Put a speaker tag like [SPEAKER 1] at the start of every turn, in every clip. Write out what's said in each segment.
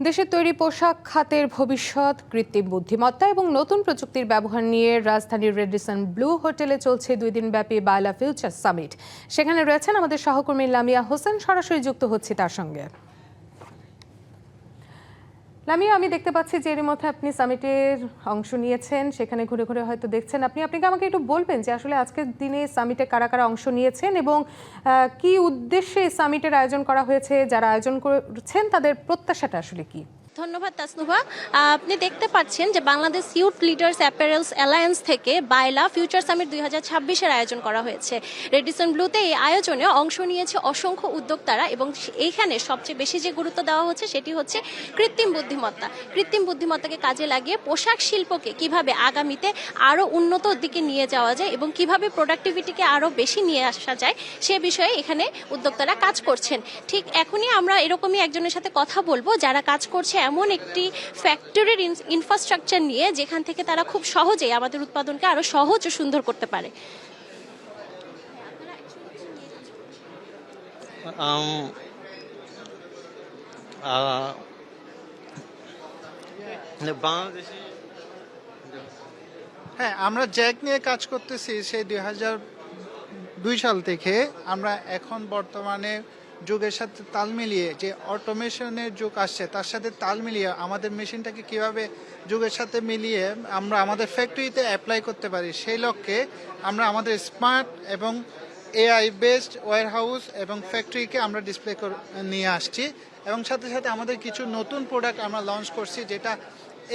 [SPEAKER 1] দেশের তৈরি পোশাক খাতের ভবিষ্যৎ, কৃত্রিম বুদ্ধিমত্তা এবং নতুন প্রযুক্তির ব্যবহার নিয়ে রাজধানীর রেডিসন ব্লু হোটেলে চলছে 2 দিনব্যাপী বায়লা ফিউচার সামিট। সেখানে রয়েছেন আমাদের সহকর্মী লামিয়া হোসেন, সরাসরি যুক্ত হচ্ছি তার সঙ্গে। লামিয়া, আমি দেখতে পাচ্ছি যে এর মধ্যে আপনি সামিটের অংশ নিয়েছেন, সেখানে ঘুরে ঘুরে হয়তো দেখছেন। আপনি আমাকে একটু বলবেন যে আসলে আজকের দিনে সামিটে কারা কারা অংশ নিয়েছেন এবং কি উদ্দেশ্যে সামিটের আয়োজন করা হয়েছে, যারা আয়োজন করছেন তাদের প্রত্যাশাটা আসলে কি?
[SPEAKER 2] ধন্যবাদ তাসনুভা। আপনি দেখতে পাচ্ছেন যে Bangladesh youth leaders apparels alliance থেকে বায়লা ফিউচার সামিট 2026-এর আয়োজন করা হয়েছে। রেডিসন ব্লুতে এই আয়োজনে অংশ নিয়েছে অসংখ্য উদ্যোক্তারা এবং এইখানে সবচেয়ে বেশি যে গুরুত্ব দেওয়া হচ্ছে সেটি হচ্ছে কৃত্রিম বুদ্ধিমত্তা। কৃত্রিম বুদ্ধিমত্তাকে কাজে লাগিয়ে পোশাক শিল্পকে কিভাবে আগামীতে আরও উন্নত দিকে নিয়ে যাওয়া যায় এবং কিভাবে প্রোডাক্টিভিটিকে আরও বেশি নিয়ে আসা যায় সে বিষয়ে এখানে উদ্যোক্তারা কাজ করছেন। ঠিক এখনই আমরা এরকমই একজনের সাথে কথা বলবো যারা কাজ করছে এমন একটি ফ্যাক্টরির ইনফ্রাস্ট্রাকচার নিয়ে যেখান থেকে তারা খুব সহজেই আমাদের উৎপাদনকে আরো সহজ ও সুন্দর করতে পারে।
[SPEAKER 3] হ্যাঁ, আমরা জ্যাক নিয়ে কাজ করতেছি সেই 2002 সাল থেকে। আমরা এখন বর্তমানে যুগের সাথে তাল মিলিয়ে, যে অটোমেশনের যুগ আসছে তার সাথে তাল মিলিয়ে আমাদের মেশিনটাকে কিভাবে যুগের সাথে মিলিয়ে আমরা আমাদের ফ্যাক্টরিতে অ্যাপ্লাই করতে পারি, সেই লক্ষ্যে আমরা আমাদের স্মার্ট এবং এআই বেসড ওয়্যারহাউস এবং ফ্যাক্টরিকে আমরা ডিসপ্লে নিয়ে আসছি। এবং সাথে সাথে আমাদের কিছু নতুন প্রোডাক্ট আমরা লঞ্চ করছি যেটা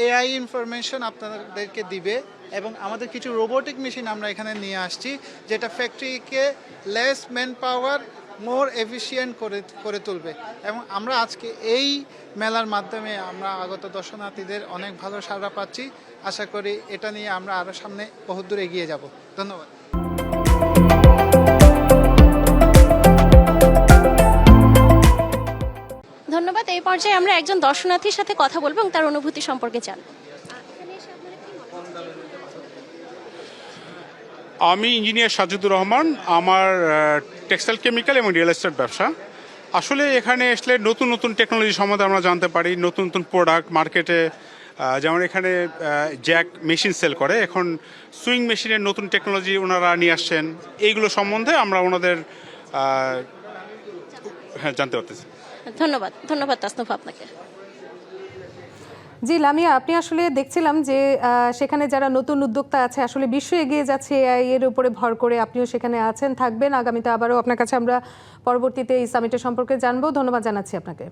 [SPEAKER 3] এআই ইনফরমেশন আপনাদেরকে দিবে। এবং আমাদের কিছু রোবোটিক মেশিন আমরা এখানে নিয়ে আসছি যেটা ফ্যাক্টরিকে লেস ম্যান পাওয়ার মোর এফিশিয়েন্ট করে তুলবে। এবং আমরা আজকে এই মেলার মাধ্যমে আমরা আগত দর্শনার্থীদের অনেক ভালো সাড়া পাচ্ছি। আশা করি এটা নিয়ে আমরা আরও সামনে বহুদূর এগিয়ে যাব। ধন্যবাদ।
[SPEAKER 2] ধন্যবাদ। এই পর্যায়ে আমরা একজন দর্শনার্থীর সাথে কথা বলবো এবং তার অনুভূতি সম্পর্কে জানবো।
[SPEAKER 4] আমি ইঞ্জিনিয়ার সাজিদুর রহমান। আমার টেক্সটাইল, কেমিক্যাল এবং রিয়েল এস্টেট ব্যবসা। আসলে এখানে আসলে নতুন নতুন টেকনোলজি সম্বন্ধে আমরা জানতে পারি, নতুন নতুন প্রোডাক্ট মার্কেটে, যেমন এখানে জ্যাক মেশিন সেল করে, এখন সুইং মেশিনের নতুন টেকনোলজি ওনারা নিয়ে আসছেন। এইগুলো সম্বন্ধে আমরা ওনাদের জানতে পারতেছি।
[SPEAKER 2] ধন্যবাদ তাসনুভা আপনাকে।
[SPEAKER 1] জি লামিয়া, আপনি আসলে দেখছিলাম যে সেখানে যারা নতুন উদ্যোক্তা আছে, আসলে বিশ্ব এগিয়ে যাচ্ছে এআই এর উপরে ভর করে, আপনিও সেখানে আছেন, থাকবেন আগামীতে। আবারও আপনার কাছে আমরা পরবর্তীতে এই সামিটের সম্পর্কে জানবো। ধন্যবাদ জানাচ্ছি আপনাকে।